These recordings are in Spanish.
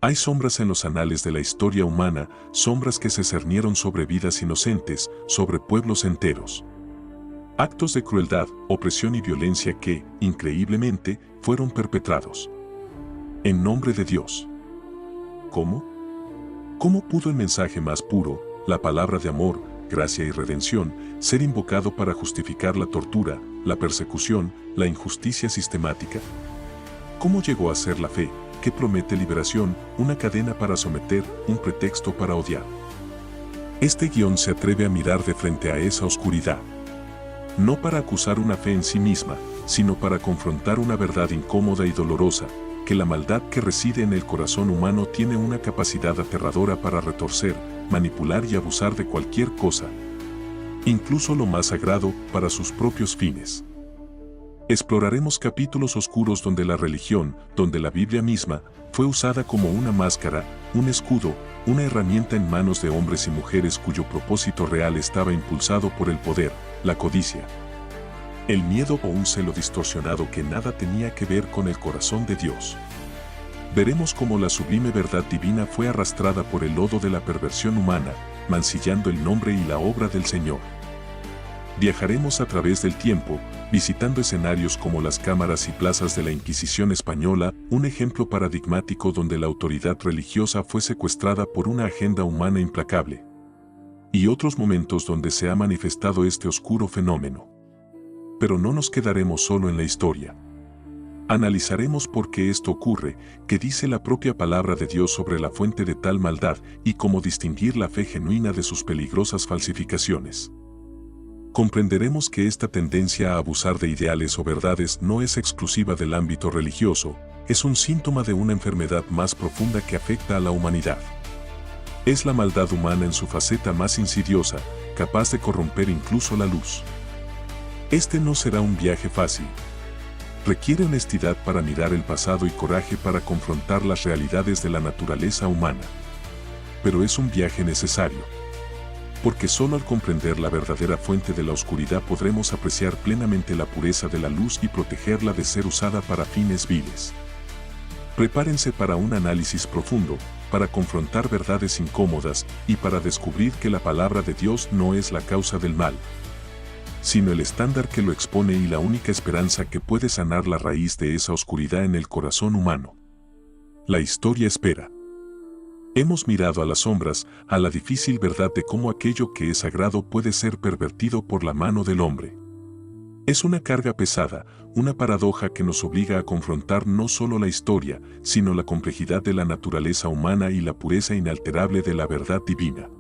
Hay sombras en los anales de la historia humana, sombras que se cernieron sobre vidas inocentes, sobre pueblos enteros. Actos de crueldad, opresión y violencia que, increíblemente, fueron perpetrados en nombre de Dios. ¿Cómo? ¿Cómo pudo el mensaje más puro, la palabra de amor, gracia y redención, ser invocado para justificar la tortura, la persecución, la injusticia sistemática? ¿Cómo llegó a ser la fe, que promete liberación, una cadena para someter, un pretexto para odiar? Este guión se atreve a mirar de frente a esa oscuridad. No para acusar una fe en sí misma, sino para confrontar una verdad incómoda y dolorosa, que la maldad que reside en el corazón humano tiene una capacidad aterradora para retorcer, manipular y abusar de cualquier cosa, incluso lo más sagrado, para sus propios fines. Exploraremos capítulos oscuros donde la religión, donde la Biblia misma, fue usada como una máscara, un escudo, una herramienta en manos de hombres y mujeres cuyo propósito real estaba impulsado por el poder, la codicia, el miedo o un celo distorsionado que nada tenía que ver con el corazón de Dios. Veremos cómo la sublime verdad divina fue arrastrada por el lodo de la perversión humana, mancillando el nombre y la obra del Señor. Viajaremos a través del tiempo, visitando escenarios como las cámaras y plazas de la Inquisición española, un ejemplo paradigmático donde la autoridad religiosa fue secuestrada por una agenda humana implacable. Y otros momentos donde se ha manifestado este oscuro fenómeno. Pero no nos quedaremos solo en la historia. Analizaremos por qué esto ocurre, qué dice la propia palabra de Dios sobre la fuente de tal maldad y cómo distinguir la fe genuina de sus peligrosas falsificaciones. Comprenderemos que esta tendencia a abusar de ideales o verdades no es exclusiva del ámbito religioso, es un síntoma de una enfermedad más profunda que afecta a la humanidad. Es la maldad humana en su faceta más insidiosa, capaz de corromper incluso la luz. Este no será un viaje fácil. Requiere honestidad para mirar el pasado y coraje para confrontar las realidades de la naturaleza humana. Pero es un viaje necesario. Porque solo al comprender la verdadera fuente de la oscuridad podremos apreciar plenamente la pureza de la luz y protegerla de ser usada para fines viles. Prepárense para un análisis profundo, para confrontar verdades incómodas y para descubrir que la palabra de Dios no es la causa del mal, sino el estándar que lo expone y la única esperanza que puede sanar la raíz de esa oscuridad en el corazón humano. La historia espera. Hemos mirado a las sombras, a la difícil verdad de cómo aquello que es sagrado puede ser pervertido por la mano del hombre. Es una carga pesada, una paradoja que nos obliga a confrontar no solo la historia, sino la complejidad de la naturaleza humana y la pureza inalterable de la verdad divina.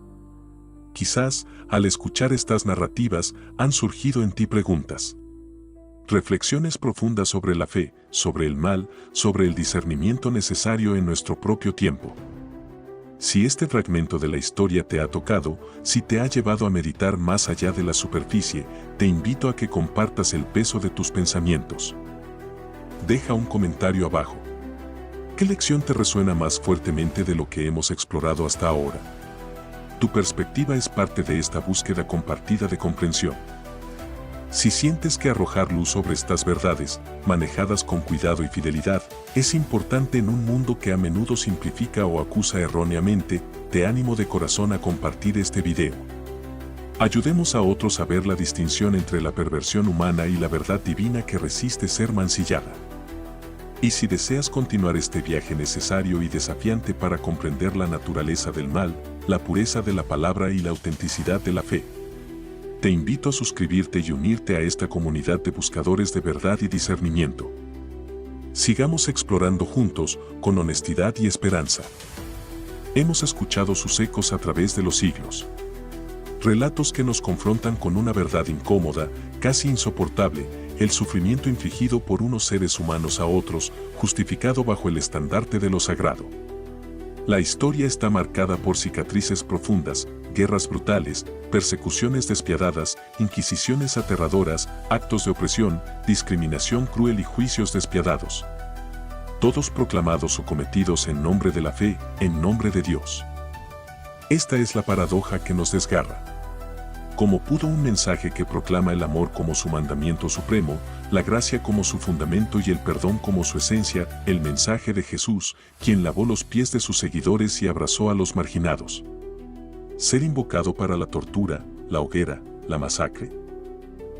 Quizás, al escuchar estas narrativas, han surgido en ti preguntas. Reflexiones profundas sobre la fe, sobre el mal, sobre el discernimiento necesario en nuestro propio tiempo. Si este fragmento de la historia te ha tocado, si te ha llevado a meditar más allá de la superficie, te invito a que compartas el peso de tus pensamientos. Deja un comentario abajo. ¿Qué lección te resuena más fuertemente de lo que hemos explorado hasta ahora? Tu perspectiva es parte de esta búsqueda compartida de comprensión. Si sientes que arrojar luz sobre estas verdades, manejadas con cuidado y fidelidad, es importante en un mundo que a menudo simplifica o acusa erróneamente, te animo de corazón a compartir este video. Ayudemos a otros a ver la distinción entre la perversión humana y la verdad divina que resiste ser mancillada. Y si deseas continuar este viaje necesario y desafiante para comprender la naturaleza del mal, la pureza de la palabra y la autenticidad de la fe, te invito a suscribirte y unirte a esta comunidad de buscadores de verdad y discernimiento. Sigamos explorando juntos, con honestidad y esperanza. Hemos escuchado sus ecos a través de los siglos. Relatos que nos confrontan con una verdad incómoda, casi insoportable, el sufrimiento infligido por unos seres humanos a otros, justificado bajo el estandarte de lo sagrado. La historia está marcada por cicatrices profundas, guerras brutales, persecuciones despiadadas, inquisiciones aterradoras, actos de opresión, discriminación cruel y juicios despiadados. Todos proclamados o cometidos en nombre de la fe, en nombre de Dios. Esta es la paradoja que nos desgarra. Como pudo un mensaje que proclama el amor como su mandamiento supremo, la gracia como su fundamento y el perdón como su esencia, el mensaje de Jesús, quien lavó los pies de sus seguidores y abrazó a los marginados. Ser invocado para la tortura, la hoguera, la masacre.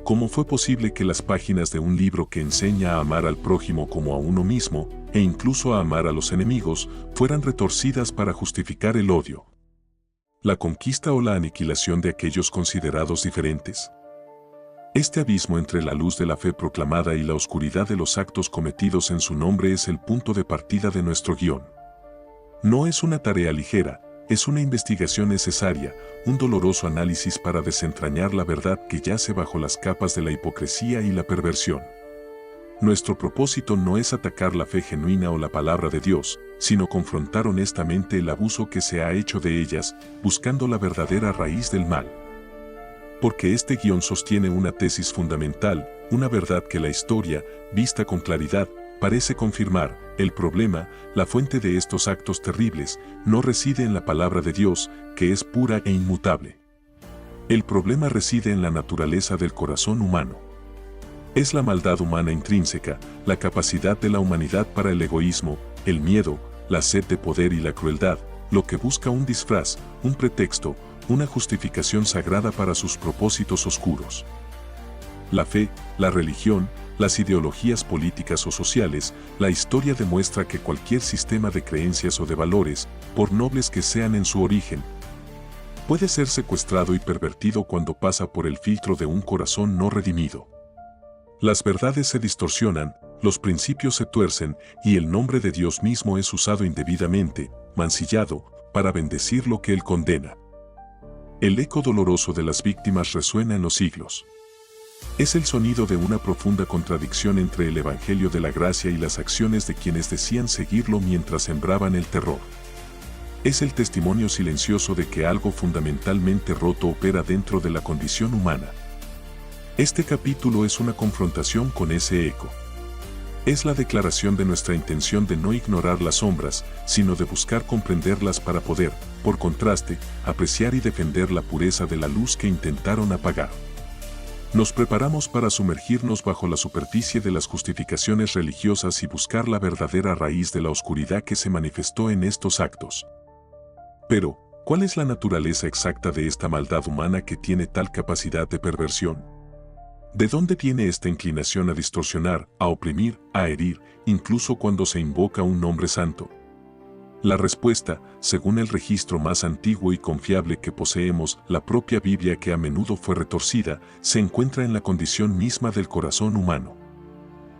¿Cómo fue posible que las páginas de un libro que enseña a amar al prójimo como a uno mismo, e incluso a amar a los enemigos, fueran retorcidas para justificar el odio, la conquista o la aniquilación de aquellos considerados diferentes? Este abismo entre la luz de la fe proclamada y la oscuridad de los actos cometidos en su nombre es el punto de partida de nuestro guión. No es una tarea ligera, es una investigación necesaria, un doloroso análisis para desentrañar la verdad que yace bajo las capas de la hipocresía y la perversión. Nuestro propósito no es atacar la fe genuina o la palabra de Dios, sino confrontar honestamente el abuso que se ha hecho de ellas, buscando la verdadera raíz del mal. Porque este guión sostiene una tesis fundamental, una verdad que la historia, vista con claridad, parece confirmar: el problema, la fuente de estos actos terribles, no reside en la palabra de Dios, que es pura e inmutable. El problema reside en la naturaleza del corazón humano. Es la maldad humana intrínseca, la capacidad de la humanidad para el egoísmo, el miedo, la sed de poder y la crueldad, lo que busca un disfraz, un pretexto, una justificación sagrada para sus propósitos oscuros. La fe, la religión, las ideologías políticas o sociales, la historia demuestra que cualquier sistema de creencias o de valores, por nobles que sean en su origen, puede ser secuestrado y pervertido cuando pasa por el filtro de un corazón no redimido. Las verdades se distorsionan, los principios se tuercen y el nombre de Dios mismo es usado indebidamente, mancillado, para bendecir lo que Él condena. El eco doloroso de las víctimas resuena en los siglos. Es el sonido de una profunda contradicción entre el Evangelio de la gracia y las acciones de quienes decían seguirlo mientras sembraban el terror. Es el testimonio silencioso de que algo fundamentalmente roto opera dentro de la condición humana. Este capítulo es una confrontación con ese eco. Es la declaración de nuestra intención de no ignorar las sombras, sino de buscar comprenderlas para poder, por contraste, apreciar y defender la pureza de la luz que intentaron apagar. Nos preparamos para sumergirnos bajo la superficie de las justificaciones religiosas y buscar la verdadera raíz de la oscuridad que se manifestó en estos actos. Pero, ¿cuál es la naturaleza exacta de esta maldad humana que tiene tal capacidad de perversión? ¿De dónde viene esta inclinación a distorsionar, a oprimir, a herir, incluso cuando se invoca un nombre santo? La respuesta, según el registro más antiguo y confiable que poseemos, la propia Biblia, que a menudo fue retorcida, se encuentra en la condición misma del corazón humano.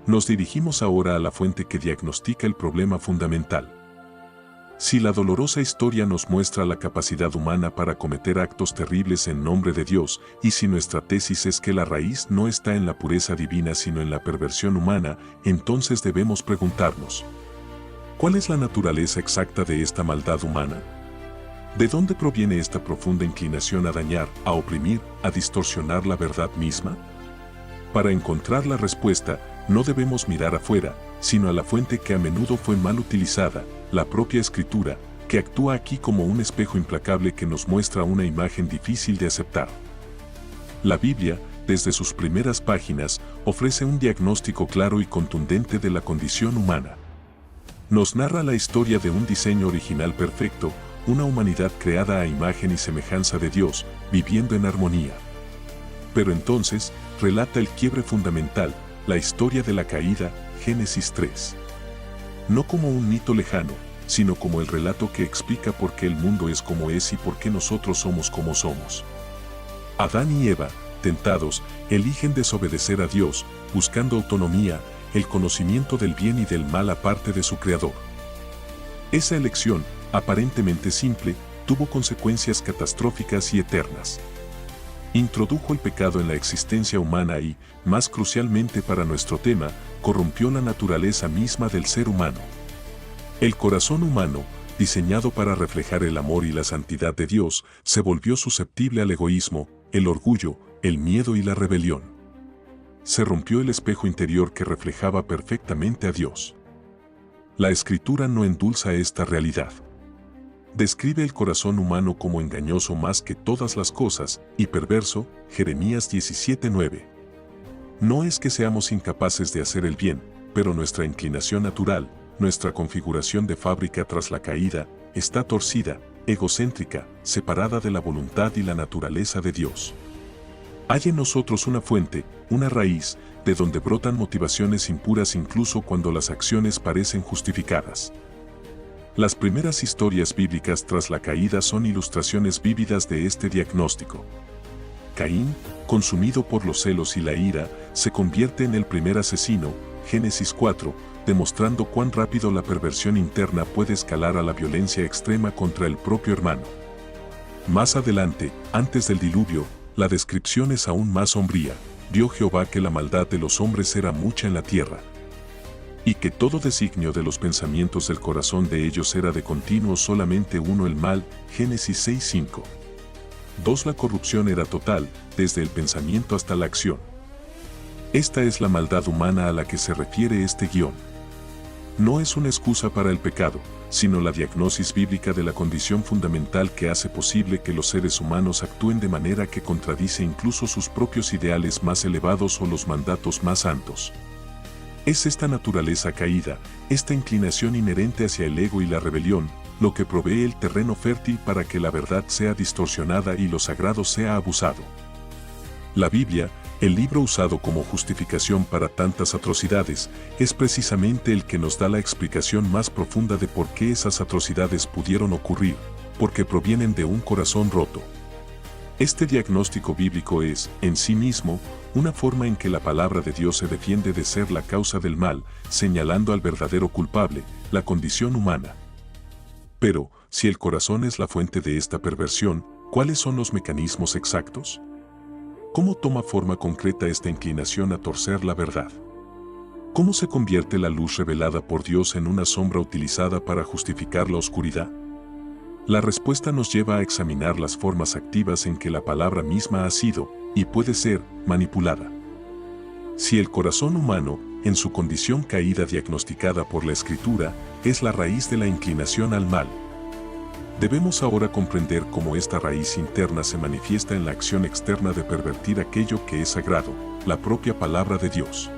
Nos dirigimos ahora a la fuente que diagnostica el problema fundamental. Si la dolorosa historia nos muestra la capacidad humana para cometer actos terribles en nombre de Dios, y si nuestra tesis es que la raíz no está en la pureza divina sino en la perversión humana, entonces debemos preguntarnos: ¿cuál es la naturaleza exacta de esta maldad humana? ¿De dónde proviene esta profunda inclinación a dañar, a oprimir, a distorsionar la verdad misma? Para encontrar la respuesta, no debemos mirar afuera, sino a la fuente que a menudo fue mal utilizada, la propia Escritura, que actúa aquí como un espejo implacable que nos muestra una imagen difícil de aceptar. La Biblia, desde sus primeras páginas, ofrece un diagnóstico claro y contundente de la condición humana. Nos narra la historia de un diseño original perfecto, una humanidad creada a imagen y semejanza de Dios, viviendo en armonía. Pero entonces, relata el quiebre fundamental, la historia de la caída, Génesis 3. No como un mito lejano, sino como el relato que explica por qué el mundo es como es y por qué nosotros somos como somos. Adán y Eva, tentados, eligen desobedecer a Dios, buscando autonomía, el conocimiento del bien y del mal aparte de su Creador. Esa elección, aparentemente simple, tuvo consecuencias catastróficas y eternas. Introdujo el pecado en la existencia humana y, más crucialmente para nuestro tema, corrompió la naturaleza misma del ser humano. El corazón humano, diseñado para reflejar el amor y la santidad de Dios, se volvió susceptible al egoísmo, el orgullo, el miedo y la rebelión. Se rompió el espejo interior que reflejaba perfectamente a Dios. La Escritura no endulza esta realidad. Describe el corazón humano como engañoso más que todas las cosas y perverso, Jeremías 17:9. No es que seamos incapaces de hacer el bien, pero nuestra inclinación natural, nuestra configuración de fábrica tras la caída, está torcida, egocéntrica, separada de la voluntad y la naturaleza de Dios. Hay en nosotros una fuente, una raíz, de donde brotan motivaciones impuras incluso cuando las acciones parecen justificadas. Las primeras historias bíblicas tras la caída son ilustraciones vívidas de este diagnóstico. Caín, consumido por los celos y la ira, se convierte en el primer asesino, Génesis 4, demostrando cuán rápido la perversión interna puede escalar a la violencia extrema contra el propio hermano. Más adelante, antes del diluvio, la descripción es aún más sombría. Vio Jehová que la maldad de los hombres era mucha en la tierra, y que todo designio de los pensamientos del corazón de ellos era de continuo solamente uno el mal, Génesis 6:5. 2. La corrupción era total, desde el pensamiento hasta la acción. Esta es la maldad humana a la que se refiere este guión. No es una excusa para el pecado, sino la diagnosis bíblica de la condición fundamental que hace posible que los seres humanos actúen de manera que contradice incluso sus propios ideales más elevados o los mandatos más santos. Es esta naturaleza caída, esta inclinación inherente hacia el ego y la rebelión, lo que provee el terreno fértil para que la verdad sea distorsionada y lo sagrado sea abusado. La Biblia, el libro usado como justificación para tantas atrocidades, es precisamente el que nos da la explicación más profunda de por qué esas atrocidades pudieron ocurrir, porque provienen de un corazón roto. Este diagnóstico bíblico es, en sí mismo, una forma en que la palabra de Dios se defiende de ser la causa del mal, señalando al verdadero culpable, la condición humana. Pero, si el corazón es la fuente de esta perversión, ¿cuáles son los mecanismos exactos? ¿Cómo toma forma concreta esta inclinación a torcer la verdad? ¿Cómo se convierte la luz revelada por Dios en una sombra utilizada para justificar la oscuridad? La respuesta nos lleva a examinar las formas activas en que la palabra misma ha sido, y puede ser, manipulada. Si el corazón humano, en su condición caída diagnosticada por la Escritura, es la raíz de la inclinación al mal, debemos ahora comprender cómo esta raíz interna se manifiesta en la acción externa de pervertir aquello que es sagrado, la propia palabra de Dios.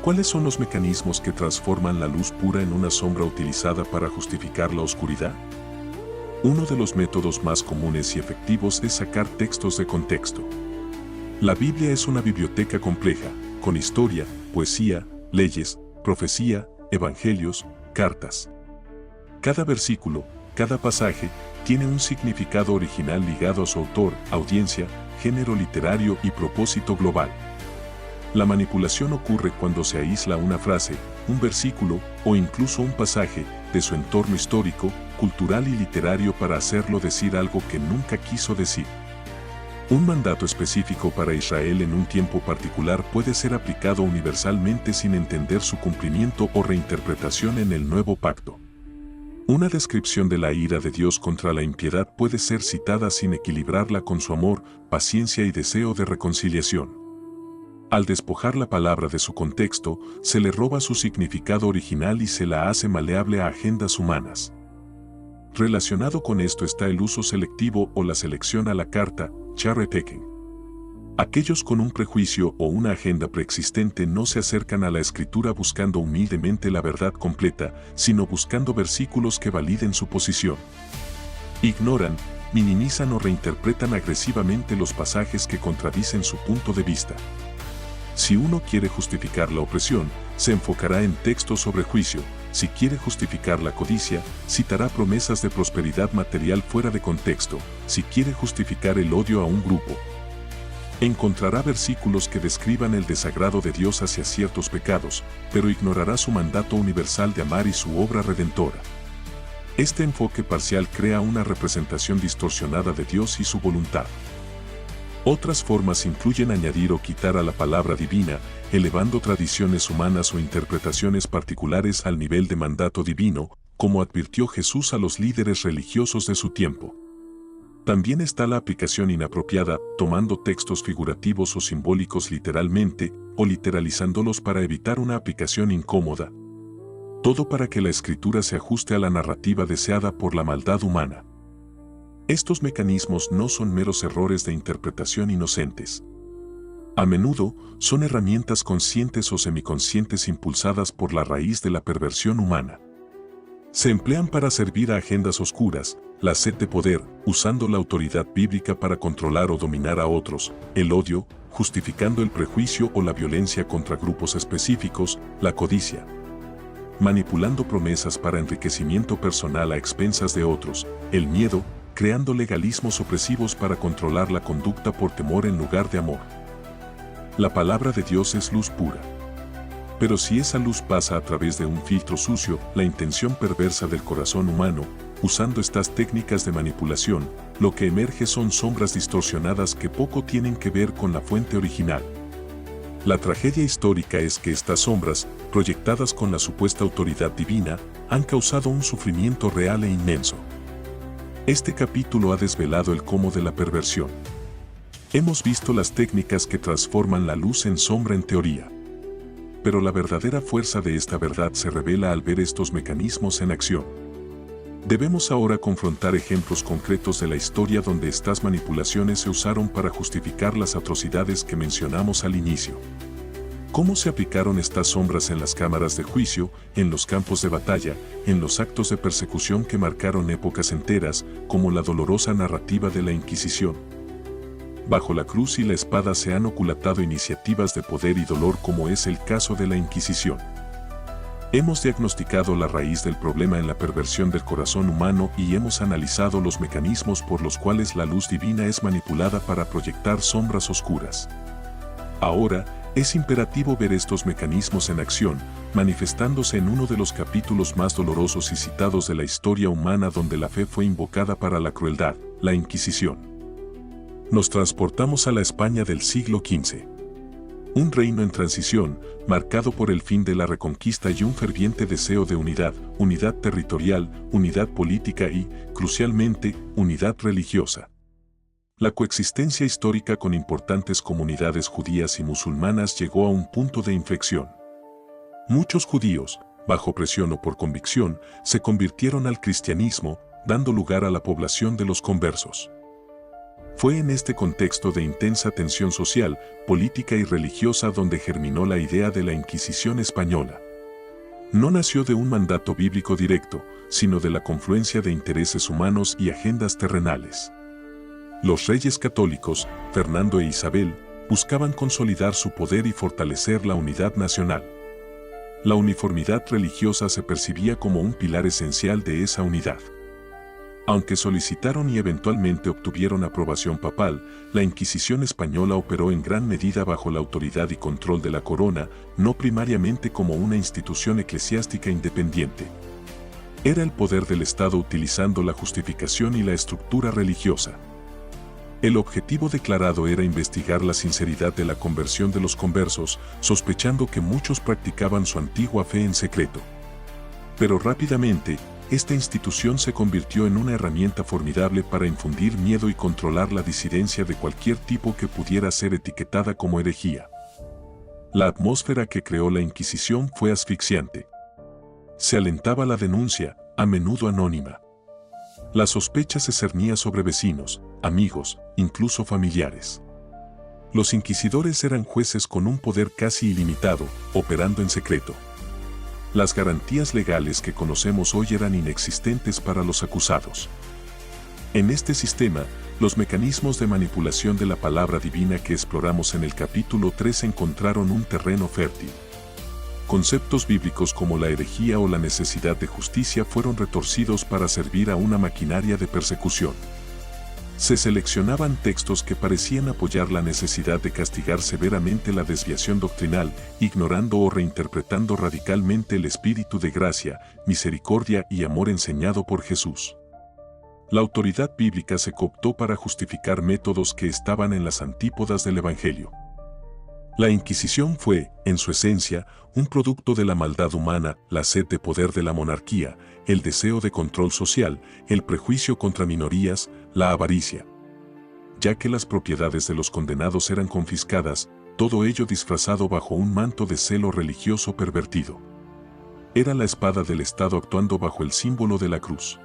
¿Cuáles son los mecanismos que transforman la luz pura en una sombra utilizada para justificar la oscuridad? Uno de los métodos más comunes y efectivos es sacar textos de contexto. La Biblia es una biblioteca compleja, con historia, poesía, leyes, profecía, evangelios, cartas. Cada versículo, cada pasaje, tiene un significado original ligado a su autor, audiencia, género literario y propósito global. La manipulación ocurre cuando se aísla una frase, un versículo o incluso un pasaje de su entorno histórico, cultural y literario para hacerlo decir algo que nunca quiso decir. Un mandato específico para Israel en un tiempo particular puede ser aplicado universalmente sin entender su cumplimiento o reinterpretación en el nuevo pacto. Una descripción de la ira de Dios contra la impiedad puede ser citada sin equilibrarla con su amor, paciencia y deseo de reconciliación. Al despojar la palabra de su contexto, se le roba su significado original y se la hace maleable a agendas humanas. Relacionado con esto está el uso selectivo o la selección a la carta, cherry picking. Aquellos con un prejuicio o una agenda preexistente no se acercan a la Escritura buscando humildemente la verdad completa, sino buscando versículos que validen su posición. Ignoran, minimizan o reinterpretan agresivamente los pasajes que contradicen su punto de vista. Si uno quiere justificar la opresión, se enfocará en textos sobre juicio. Si quiere justificar la codicia, citará promesas de prosperidad material fuera de contexto. Si quiere justificar el odio a un grupo, encontrará versículos que describan el desagrado de Dios hacia ciertos pecados, pero ignorará su mandato universal de amar y su obra redentora. Este enfoque parcial crea una representación distorsionada de Dios y su voluntad. Otras formas incluyen añadir o quitar a la palabra divina, elevando tradiciones humanas o interpretaciones particulares al nivel de mandato divino, como advirtió Jesús a los líderes religiosos de su tiempo. También está la aplicación inapropiada, tomando textos figurativos o simbólicos literalmente, o literalizándolos para evitar una aplicación incómoda. todo para que la escritura se ajuste a la narrativa deseada por la maldad humana. Estos mecanismos no son meros errores de interpretación inocentes. A menudo son herramientas conscientes o semiconscientes impulsadas por la raíz de la perversión humana. Se emplean para servir a agendas oscuras, la sed de poder, usando la autoridad bíblica para controlar o dominar a otros, el odio, justificando el prejuicio o la violencia contra grupos específicos, la codicia, manipulando promesas para enriquecimiento personal a expensas de otros, el miedo, creando legalismos opresivos para controlar la conducta por temor en lugar de amor. La palabra de Dios es luz pura. Pero si esa luz pasa a través de un filtro sucio, la intención perversa del corazón humano, usando estas técnicas de manipulación, lo que emerge son sombras distorsionadas que poco tienen que ver con la fuente original. La tragedia histórica es que estas sombras, proyectadas con la supuesta autoridad divina, han causado un sufrimiento real e inmenso. Este capítulo ha desvelado el cómo de la perversión. Hemos visto las técnicas que transforman la luz en sombra en teoría. Pero la verdadera fuerza de esta verdad se revela al ver estos mecanismos en acción. Debemos ahora confrontar ejemplos concretos de la historia donde estas manipulaciones se usaron para justificar las atrocidades que mencionamos al inicio. ¿Cómo se aplicaron estas sombras en las cámaras de juicio, en los campos de batalla, en los actos de persecución que marcaron épocas enteras, como la dolorosa narrativa de la Inquisición? Bajo la cruz y la espada se han ocultado iniciativas de poder y dolor como es el caso de la Inquisición. Hemos diagnosticado la raíz del problema en la perversión del corazón humano y hemos analizado los mecanismos por los cuales la luz divina es manipulada para proyectar sombras oscuras. Ahora, es imperativo ver estos mecanismos en acción, manifestándose en uno de los capítulos más dolorosos y citados de la historia humana donde la fe fue invocada para la crueldad, la Inquisición. Nos transportamos a la España del siglo XV. Un reino en transición, marcado por el fin de la reconquista y un ferviente deseo de unidad, unidad territorial, unidad política y, crucialmente, unidad religiosa. La coexistencia histórica con importantes comunidades judías y musulmanas llegó a un punto de inflexión. Muchos judíos, bajo presión o por convicción, se convirtieron al cristianismo, dando lugar a la población de los conversos. Fue en este contexto de intensa tensión social, política y religiosa donde germinó la idea de la Inquisición española. No nació de un mandato bíblico directo, sino de la confluencia de intereses humanos y agendas terrenales. Los reyes católicos, Fernando e Isabel, buscaban consolidar su poder y fortalecer la unidad nacional. La uniformidad religiosa se percibía como un pilar esencial de esa unidad. Aunque solicitaron y eventualmente obtuvieron aprobación papal, la Inquisición española operó en gran medida bajo la autoridad y control de la corona, no primariamente como una institución eclesiástica independiente. Era el poder del Estado utilizando la justificación y la estructura religiosa. El objetivo declarado era investigar la sinceridad de la conversión de los conversos, sospechando que muchos practicaban su antigua fe en secreto. Pero rápidamente, esta institución se convirtió en una herramienta formidable para infundir miedo y controlar la disidencia de cualquier tipo que pudiera ser etiquetada como herejía. La atmósfera que creó la Inquisición fue asfixiante. Se alentaba la denuncia, a menudo anónima. La sospecha se cernía sobre vecinos, amigos, incluso familiares. Los inquisidores eran jueces con un poder casi ilimitado, operando en secreto. Las garantías legales que conocemos hoy eran inexistentes para los acusados. En este sistema, los mecanismos de manipulación de la palabra divina que exploramos en el capítulo 3 encontraron un terreno fértil. Conceptos bíblicos como la herejía o la necesidad de justicia fueron retorcidos para servir a una maquinaria de persecución. Se seleccionaban textos que parecían apoyar la necesidad de castigar severamente la desviación doctrinal, ignorando o reinterpretando radicalmente el espíritu de gracia, misericordia y amor enseñado por Jesús. La autoridad bíblica se cooptó para justificar métodos que estaban en las antípodas del Evangelio. La Inquisición fue, en su esencia, un producto de la maldad humana, la sed de poder de la monarquía, el deseo de control social, el prejuicio contra minorías, la avaricia. Ya que las propiedades de los condenados eran confiscadas, todo ello disfrazado bajo un manto de celo religioso pervertido. era la espada del Estado actuando bajo el símbolo de la cruz.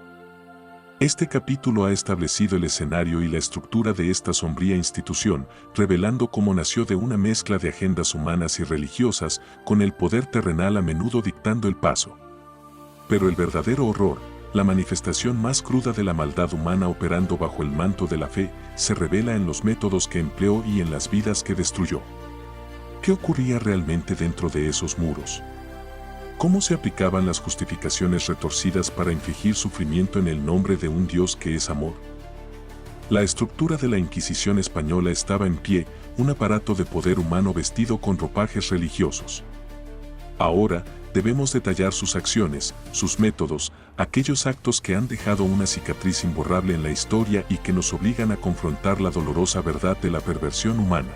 Este capítulo ha establecido el escenario y la estructura de esta sombría institución, revelando cómo nació de una mezcla de agendas humanas y religiosas, con el poder terrenal a menudo dictando el paso. Pero el verdadero horror, la manifestación más cruda de la maldad humana operando bajo el manto de la fe, se revela en los métodos que empleó y en las vidas que destruyó. ¿Qué ocurría realmente dentro de esos muros? ¿Cómo se aplicaban las justificaciones retorcidas para infligir sufrimiento en el nombre de un Dios que es amor? La estructura de la Inquisición española estaba en pie, un aparato de poder humano vestido con ropajes religiosos. Ahora, debemos detallar sus acciones, sus métodos, aquellos actos que han dejado una cicatriz imborrable en la historia y que nos obligan a confrontar la dolorosa verdad de la perversión humana.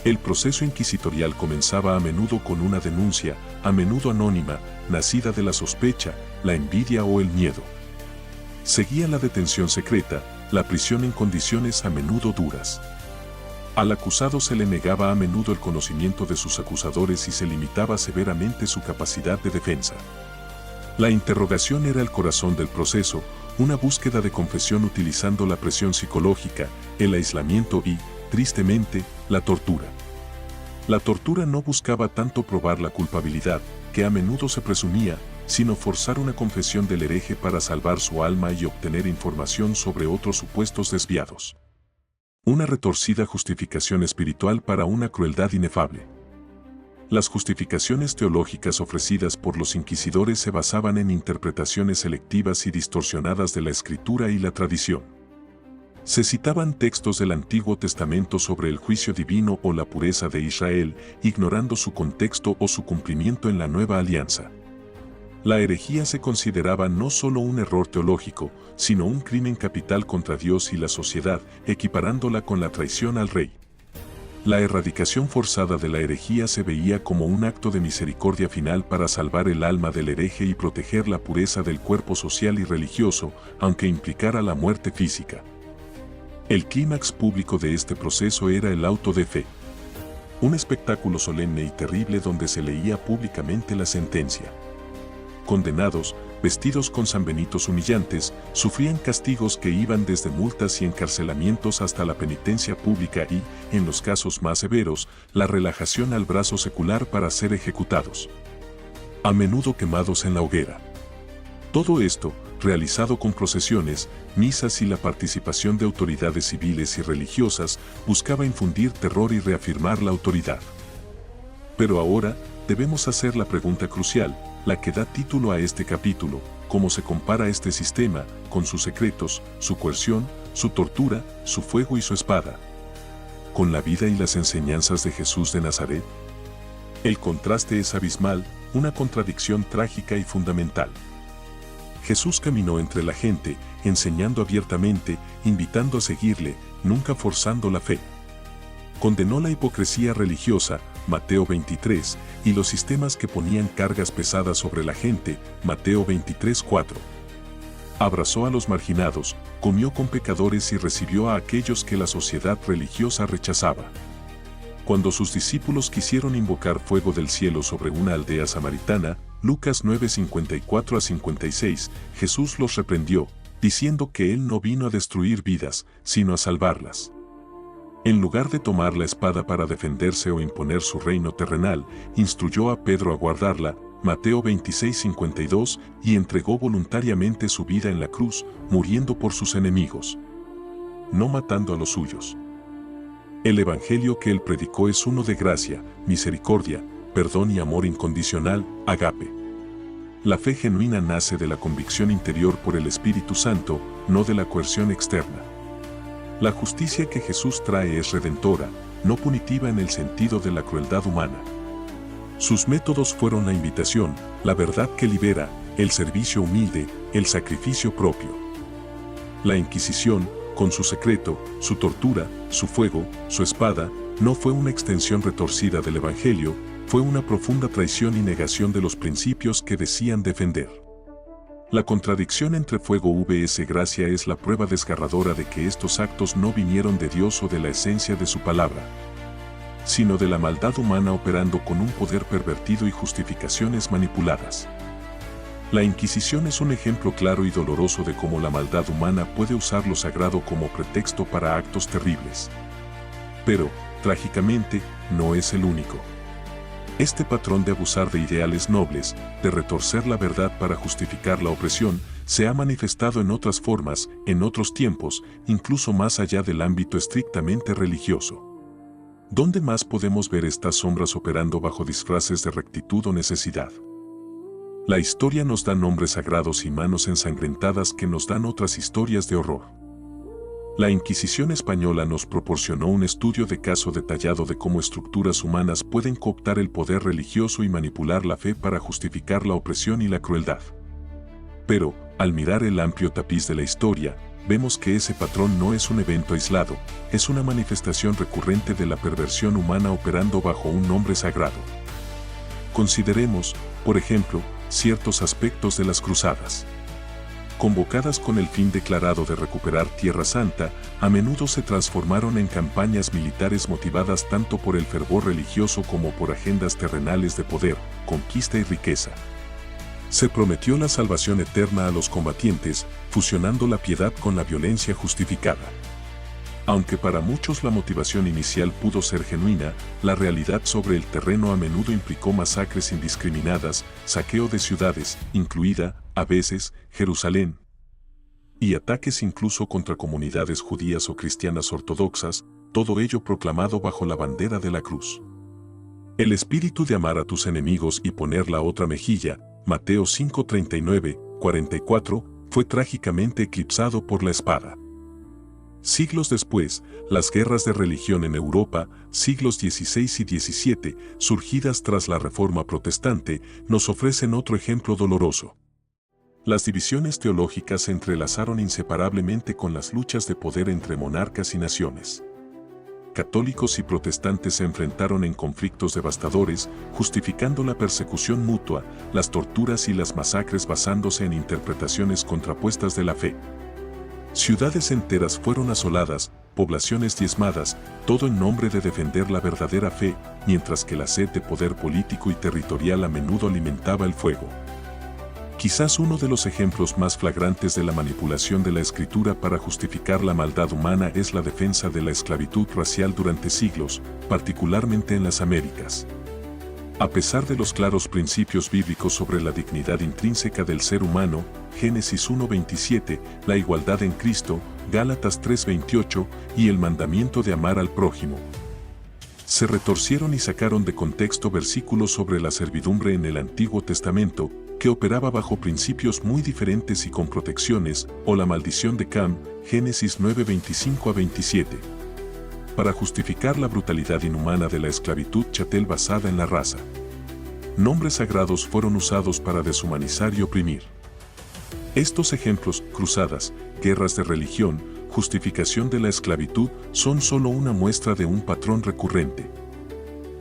El proceso inquisitorial comenzaba a menudo con una denuncia, a menudo anónima, nacida de la sospecha, la envidia o el miedo. Seguía la detención secreta, la prisión en condiciones a menudo duras. Al acusado se le negaba a menudo el conocimiento de sus acusadores y se limitaba severamente su capacidad de defensa. La interrogación era el corazón del proceso, una búsqueda de confesión utilizando la presión psicológica, el aislamiento y, tristemente, la tortura. La tortura no buscaba tanto probar la culpabilidad, que a menudo se presumía, sino forzar una confesión del hereje para salvar su alma y obtener información sobre otros supuestos desviados. Una retorcida justificación espiritual para una crueldad inefable. Las justificaciones teológicas ofrecidas por los inquisidores se basaban en interpretaciones selectivas y distorsionadas de la Escritura y la tradición. Se citaban textos del Antiguo Testamento sobre el juicio divino o la pureza de Israel, ignorando su contexto o su cumplimiento en la Nueva Alianza. La herejía se consideraba no solo un error teológico, sino un crimen capital contra Dios y la sociedad, equiparándola con la traición al rey. La erradicación forzada de la herejía se veía como un acto de misericordia final para salvar el alma del hereje y proteger la pureza del cuerpo social y religioso, aunque implicara la muerte física. El clímax público de este proceso era el auto de fe. Un espectáculo solemne y terrible donde se leía públicamente la sentencia. Condenados, vestidos con sanbenitos humillantes, sufrían castigos que iban desde multas y encarcelamientos hasta la penitencia pública y, en los casos más severos, la relajación al brazo secular para ser ejecutados. A menudo quemados en la hoguera. Todo esto, realizado con procesiones, misas y la participación de autoridades civiles y religiosas, buscaba infundir terror y reafirmar la autoridad. Pero ahora, debemos hacer la pregunta crucial, la que da título a este capítulo: ¿cómo se compara este sistema, con sus secretos, su coerción, su tortura, su fuego y su espada, con la vida y las enseñanzas de Jesús de Nazaret? El contraste es abismal, una contradicción trágica y fundamental. Jesús caminó entre la gente, enseñando abiertamente, invitando a seguirle, nunca forzando la fe. Condenó la hipocresía religiosa, Mateo 23, y los sistemas que ponían cargas pesadas sobre la gente, Mateo 23:4. Abrazó a los marginados, comió con pecadores y recibió a aquellos que la sociedad religiosa rechazaba. Cuando sus discípulos quisieron invocar fuego del cielo sobre una aldea samaritana, Lucas 9:54-56, Jesús los reprendió, diciendo que Él no vino a destruir vidas, sino a salvarlas. En lugar de tomar la espada para defenderse o imponer su reino terrenal, instruyó a Pedro a guardarla, Mateo 26:52, y entregó voluntariamente su vida en la cruz, muriendo por sus enemigos, no matando a los suyos. El evangelio que él predicó es uno de gracia, misericordia, perdón y amor incondicional, agape. La fe genuina nace de la convicción interior por el Espíritu Santo, no de la coerción externa. La justicia que Jesús trae es redentora, no punitiva en el sentido de la crueldad humana. Sus métodos fueron la invitación, la verdad que libera, el servicio humilde, el sacrificio propio. La Inquisición, con su secreto, su tortura, su fuego, su espada, no fue una extensión retorcida del Evangelio, fue una profunda traición y negación de los principios que decían defender. La contradicción entre fuego vs gracia es la prueba desgarradora de que estos actos no vinieron de Dios o de la esencia de su palabra. sino de la maldad humana operando con un poder pervertido y justificaciones manipuladas. La Inquisición es un ejemplo claro y doloroso de cómo la maldad humana puede usar lo sagrado como pretexto para actos terribles. Pero, trágicamente, no es el único. Este patrón de abusar de ideales nobles, de retorcer la verdad para justificar la opresión, se ha manifestado en otras formas, en otros tiempos, incluso más allá del ámbito estrictamente religioso. ¿Dónde más podemos ver estas sombras operando bajo disfraces de rectitud o necesidad? La historia nos da nombres sagrados y manos ensangrentadas que nos dan otras historias de horror. La Inquisición española nos proporcionó un estudio de caso detallado de cómo estructuras humanas pueden cooptar el poder religioso y manipular la fe para justificar la opresión y la crueldad. Pero, al mirar el amplio tapiz de la historia, vemos que ese patrón no es un evento aislado, es una manifestación recurrente de la perversión humana operando bajo un nombre sagrado. Consideremos, por ejemplo, ciertos aspectos de las cruzadas. Convocadas con el fin declarado de recuperar Tierra Santa, a menudo se transformaron en campañas militares motivadas tanto por el fervor religioso como por agendas terrenales de poder, conquista y riqueza. Se prometió la salvación eterna a los combatientes, fusionando la piedad con la violencia justificada. Aunque para muchos la motivación inicial pudo ser genuina, la realidad sobre el terreno a menudo implicó masacres indiscriminadas, saqueo de ciudades, incluida, a veces, Jerusalén, y ataques incluso contra comunidades judías o cristianas ortodoxas, todo ello proclamado bajo la bandera de la cruz. El espíritu de amar a tus enemigos y poner la otra mejilla, Mateo 5:39, 44, fue trágicamente eclipsado por la espada. Siglos después, las guerras de religión en Europa, siglos XVI y XVII, surgidas tras la Reforma Protestante, nos ofrecen otro ejemplo doloroso. Las divisiones teológicas se entrelazaron inseparablemente con las luchas de poder entre monarcas y naciones. Católicos y protestantes se enfrentaron en conflictos devastadores, justificando la persecución mutua, las torturas y las masacres basándose en interpretaciones contrapuestas de la fe. Ciudades enteras fueron asoladas, poblaciones diezmadas, todo en nombre de defender la verdadera fe, mientras que la sed de poder político y territorial a menudo alimentaba el fuego. Quizás uno de los ejemplos más flagrantes de la manipulación de la escritura para justificar la maldad humana es la defensa de la esclavitud racial durante siglos, particularmente en las Américas. A pesar de los claros principios bíblicos sobre la dignidad intrínseca del ser humano, Génesis 1:27, la igualdad en Cristo, Gálatas 3:28 y el mandamiento de amar al prójimo, se retorcieron y sacaron de contexto versículos sobre la servidumbre en el Antiguo Testamento, que operaba bajo principios muy diferentes y con protecciones, o la maldición de Cam, Génesis 9:25-27. Para justificar la brutalidad inhumana de la esclavitud chattel basada en la raza. Nombres sagrados fueron usados para deshumanizar y oprimir. Estos ejemplos, cruzadas, guerras de religión, justificación de la esclavitud, son solo una muestra de un patrón recurrente.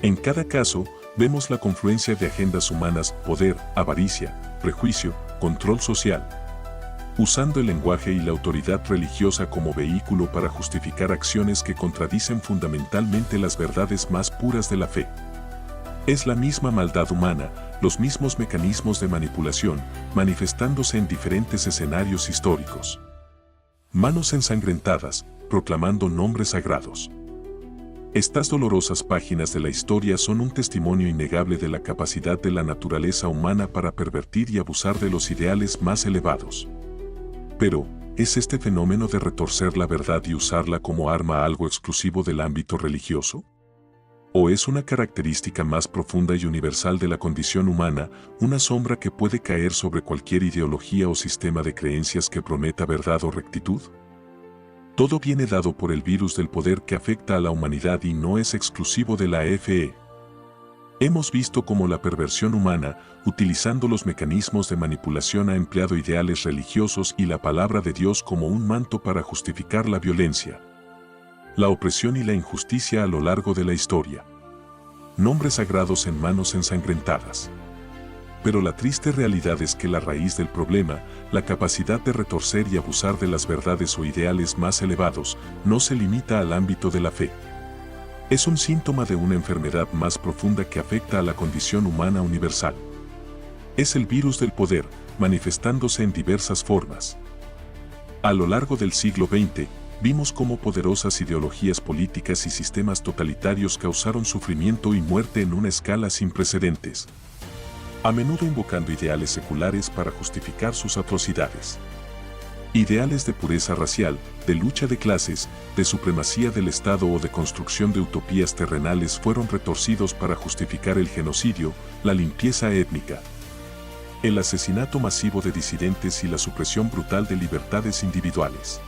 En cada caso, vemos la confluencia de agendas humanas, poder, avaricia, prejuicio, control social, usando el lenguaje y la autoridad religiosa como vehículo para justificar acciones que contradicen fundamentalmente las verdades más puras de la fe. Es la misma maldad humana, los mismos mecanismos de manipulación, manifestándose en diferentes escenarios históricos. Manos ensangrentadas, proclamando nombres sagrados. Estas dolorosas páginas de la historia son un testimonio innegable de la capacidad de la naturaleza humana para pervertir y abusar de los ideales más elevados. Pero, ¿es este fenómeno de retorcer la verdad y usarla como arma algo exclusivo del ámbito religioso? ¿O es una característica más profunda y universal de la condición humana, una sombra que puede caer sobre cualquier ideología o sistema de creencias que prometa verdad o rectitud? Todo viene dado por el virus del poder que afecta a la humanidad y no es exclusivo de la fe. Hemos visto cómo la perversión humana, utilizando los mecanismos de manipulación, ha empleado ideales religiosos y la palabra de Dios como un manto para justificar la violencia, la opresión y la injusticia a lo largo de la historia. Nombres sagrados en manos ensangrentadas. Pero la triste realidad es que la raíz del problema, la capacidad de retorcer y abusar de las verdades o ideales más elevados, no se limita al ámbito de la fe. Es un síntoma de una enfermedad más profunda que afecta a la condición humana universal. Es el virus del poder, manifestándose en diversas formas. A lo largo del siglo XX, vimos cómo poderosas ideologías políticas y sistemas totalitarios causaron sufrimiento y muerte en una escala sin precedentes, a menudo invocando ideales seculares para justificar sus atrocidades. Ideales de pureza racial, de lucha de clases, de supremacía del Estado o de construcción de utopías terrenales fueron retorcidos para justificar el genocidio, la limpieza étnica, el asesinato masivo de disidentes y la supresión brutal de libertades individuales.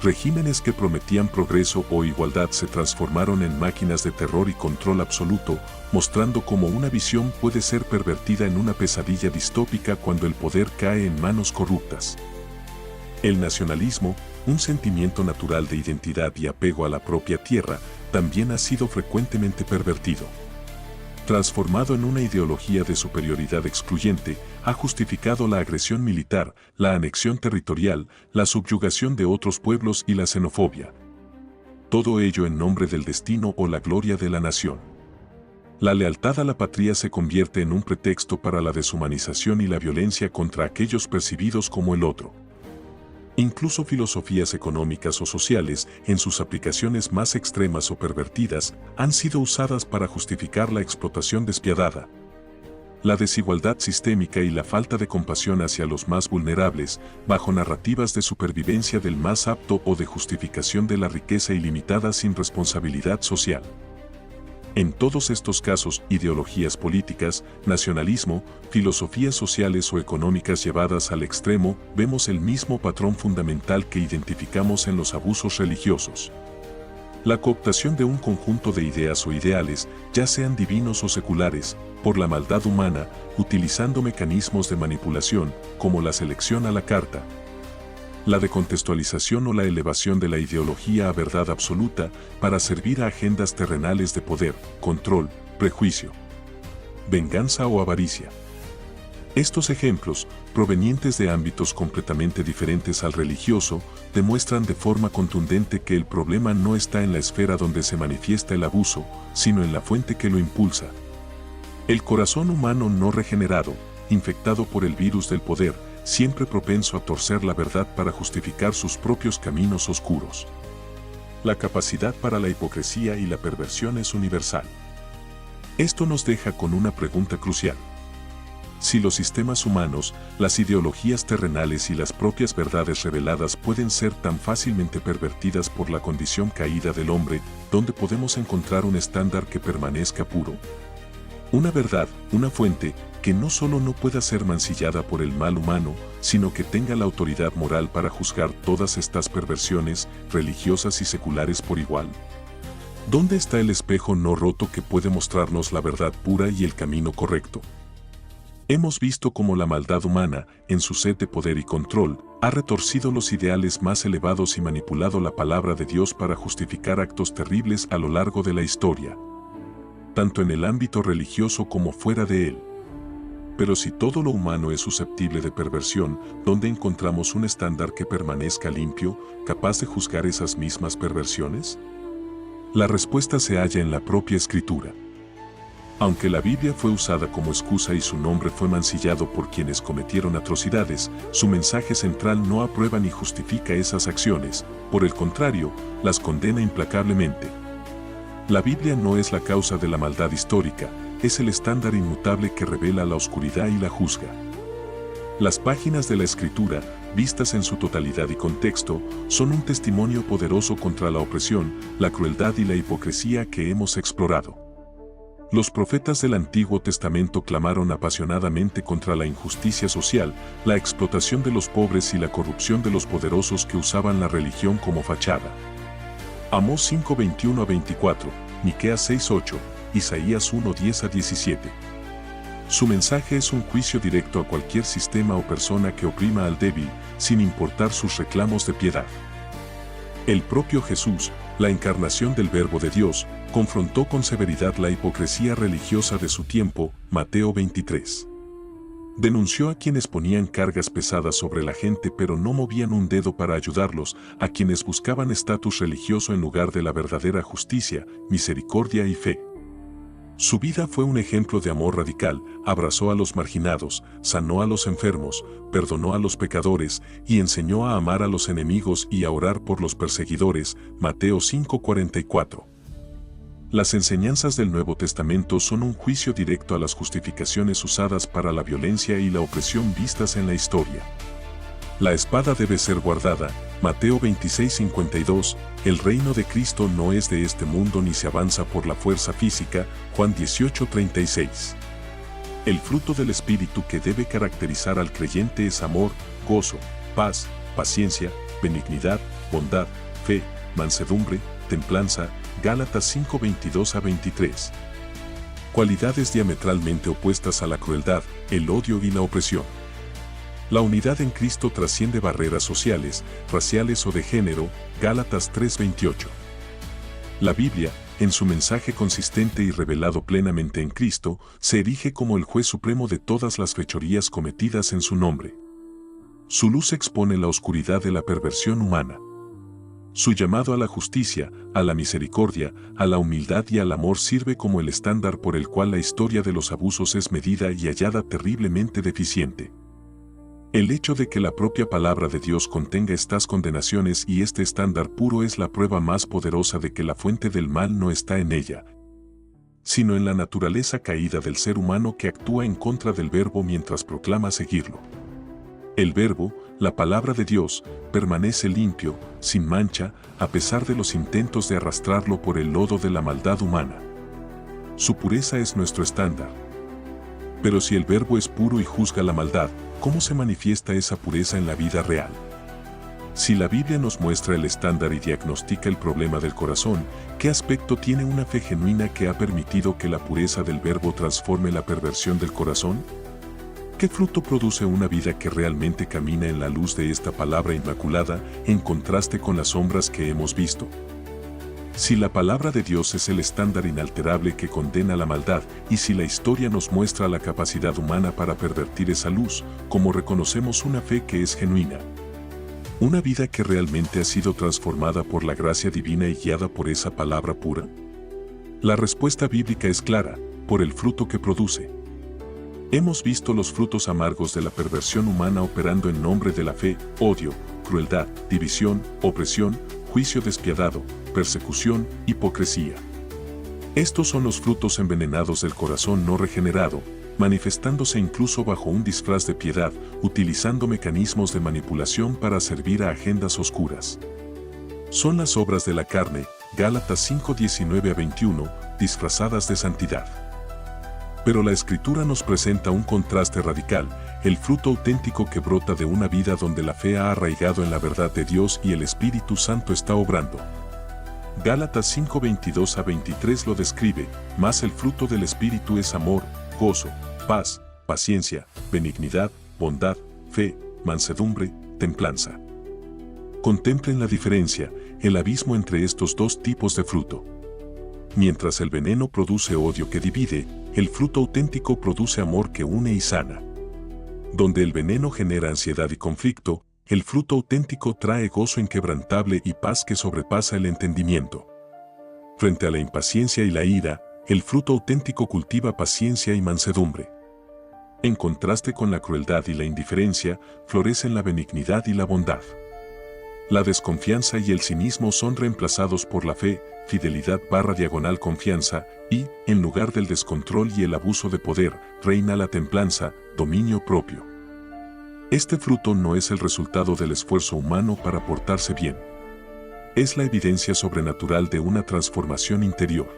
Regímenes que prometían progreso o igualdad se transformaron en máquinas de terror y control absoluto, mostrando cómo una visión puede ser pervertida en una pesadilla distópica cuando el poder cae en manos corruptas. El nacionalismo, un sentimiento natural de identidad y apego a la propia tierra, también ha sido frecuentemente pervertido. Transformado en una ideología de superioridad excluyente, ha justificado la agresión militar, la anexión territorial, la subyugación de otros pueblos y la xenofobia. Todo ello en nombre del destino o la gloria de la nación. La lealtad a la patria se convierte en un pretexto para la deshumanización y la violencia contra aquellos percibidos como el otro. Incluso filosofías económicas o sociales, en sus aplicaciones más extremas o pervertidas, han sido usadas para justificar la explotación despiadada, la desigualdad sistémica y la falta de compasión hacia los más vulnerables, bajo narrativas de supervivencia del más apto o de justificación de la riqueza ilimitada sin responsabilidad social. En todos estos casos, ideologías políticas, nacionalismo, filosofías sociales o económicas llevadas al extremo, vemos el mismo patrón fundamental que identificamos en los abusos religiosos. La cooptación de un conjunto de ideas o ideales, ya sean divinos o seculares, por la maldad humana, utilizando mecanismos de manipulación, como la selección a la carta, la decontextualización o la elevación de la ideología a verdad absoluta para servir a agendas terrenales de poder, control, prejuicio, venganza o avaricia. Estos ejemplos, provenientes de ámbitos completamente diferentes al religioso, demuestran de forma contundente que el problema no está en la esfera donde se manifiesta el abuso, sino en la fuente que lo impulsa. El corazón humano no regenerado, infectado por el virus del poder, siempre propenso a torcer la verdad para justificar sus propios caminos oscuros. La capacidad para la hipocresía y la perversión es universal. Esto nos deja con una pregunta crucial. Si los sistemas humanos, las ideologías terrenales y las propias verdades reveladas pueden ser tan fácilmente pervertidas por la condición caída del hombre, ¿dónde podemos encontrar un estándar que permanezca puro? Una verdad, una fuente, que no solo no pueda ser mancillada por el mal humano, sino que tenga la autoridad moral para juzgar todas estas perversiones, religiosas y seculares por igual. ¿Dónde está el espejo no roto que puede mostrarnos la verdad pura y el camino correcto? Hemos visto cómo la maldad humana, en su sed de poder y control, ha retorcido los ideales más elevados y manipulado la palabra de Dios para justificar actos terribles a lo largo de la historia, tanto en el ámbito religioso como fuera de él. Pero si todo lo humano es susceptible de perversión, ¿dónde encontramos un estándar que permanezca limpio, capaz de juzgar esas mismas perversiones? La respuesta se halla en la propia Escritura. Aunque la Biblia fue usada como excusa y su nombre fue mancillado por quienes cometieron atrocidades, su mensaje central no aprueba ni justifica esas acciones, por el contrario, las condena implacablemente. La Biblia no es la causa de la maldad histórica, es el estándar inmutable que revela la oscuridad y la juzga. Las páginas de la Escritura, vistas en su totalidad y contexto, son un testimonio poderoso contra la opresión, la crueldad y la hipocresía que hemos explorado. Los profetas del Antiguo Testamento clamaron apasionadamente contra la injusticia social, la explotación de los pobres y la corrupción de los poderosos que usaban la religión como fachada. Amós 5:21-24, Miqueas 6:8, Isaías 1:10-17. Su mensaje es un juicio directo a cualquier sistema o persona que oprima al débil, sin importar sus reclamos de piedad. El propio Jesús, la encarnación del Verbo de Dios, confrontó con severidad la hipocresía religiosa de su tiempo, Mateo 23. Denunció a quienes ponían cargas pesadas sobre la gente pero no movían un dedo para ayudarlos, a quienes buscaban estatus religioso en lugar de la verdadera justicia, misericordia y fe. Su vida fue un ejemplo de amor radical, abrazó a los marginados, sanó a los enfermos, perdonó a los pecadores y enseñó a amar a los enemigos y a orar por los perseguidores. Mateo 5:44. Las enseñanzas del Nuevo Testamento son un juicio directo a las justificaciones usadas para la violencia y la opresión vistas en la historia. La espada debe ser guardada. Mateo 26:52, el reino de Cristo no es de este mundo ni se avanza por la fuerza física. Juan 18:36. El fruto del Espíritu que debe caracterizar al creyente es amor, gozo, paz, paciencia, benignidad, bondad, fe, mansedumbre, templanza. Gálatas 5:22-23. Cualidades diametralmente opuestas a la crueldad, el odio y la opresión. La unidad en Cristo trasciende barreras sociales, raciales o de género. Gálatas 3:28. La Biblia, en su mensaje consistente y revelado plenamente en Cristo, se erige como el juez supremo de todas las fechorías cometidas en su nombre. Su luz expone la oscuridad de la perversión humana. Su llamado a la justicia, a la misericordia, a la humildad y al amor sirve como el estándar por el cual la historia de los abusos es medida y hallada terriblemente deficiente. El hecho de que la propia palabra de Dios contenga estas condenaciones y este estándar puro es la prueba más poderosa de que la fuente del mal no está en ella, sino en la naturaleza caída del ser humano que actúa en contra del Verbo mientras proclama seguirlo. El Verbo, la palabra de Dios, permanece limpio, sin mancha, a pesar de los intentos de arrastrarlo por el lodo de la maldad humana. Su pureza es nuestro estándar. Pero si el Verbo es puro y juzga la maldad, ¿cómo se manifiesta esa pureza en la vida real? Si la Biblia nos muestra el estándar y diagnostica el problema del corazón, ¿qué aspecto tiene una fe genuina que ha permitido que la pureza del Verbo transforme la perversión del corazón? ¿Qué fruto produce una vida que realmente camina en la luz de esta palabra inmaculada, en contraste con las sombras que hemos visto? Si la palabra de Dios es el estándar inalterable que condena la maldad, y si la historia nos muestra la capacidad humana para pervertir esa luz, ¿cómo reconocemos una fe que es genuina? ¿Una vida que realmente ha sido transformada por la gracia divina y guiada por esa palabra pura? La respuesta bíblica es clara: por el fruto que produce. Hemos visto los frutos amargos de la perversión humana operando en nombre de la fe: odio, crueldad, división, opresión, juicio despiadado, persecución, hipocresía. Estos son los frutos envenenados del corazón no regenerado, manifestándose incluso bajo un disfraz de piedad, utilizando mecanismos de manipulación para servir a agendas oscuras. Son las obras de la carne, Gálatas 5:19-21, disfrazadas de santidad. Pero la Escritura nos presenta un contraste radical: el fruto auténtico que brota de una vida donde la fe ha arraigado en la verdad de Dios y el Espíritu Santo está obrando. Gálatas 5:22-23 lo describe: mas el fruto del Espíritu es amor, gozo, paz, paciencia, benignidad, bondad, fe, mansedumbre, templanza. Contemplen la diferencia, el abismo entre estos dos tipos de fruto. Mientras el veneno produce odio que divide, el fruto auténtico produce amor que une y sana. Donde el veneno genera ansiedad y conflicto, el fruto auténtico trae gozo inquebrantable y paz que sobrepasa el entendimiento. Frente a la impaciencia y la ira, el fruto auténtico cultiva paciencia y mansedumbre. En contraste con la crueldad y la indiferencia, florecen la benignidad y la bondad. La desconfianza y el cinismo son reemplazados por la fe, fidelidad/confianza, y, en lugar del descontrol y el abuso de poder, reina la templanza, dominio propio. Este fruto no es el resultado del esfuerzo humano para portarse bien. Es la evidencia sobrenatural de una transformación interior.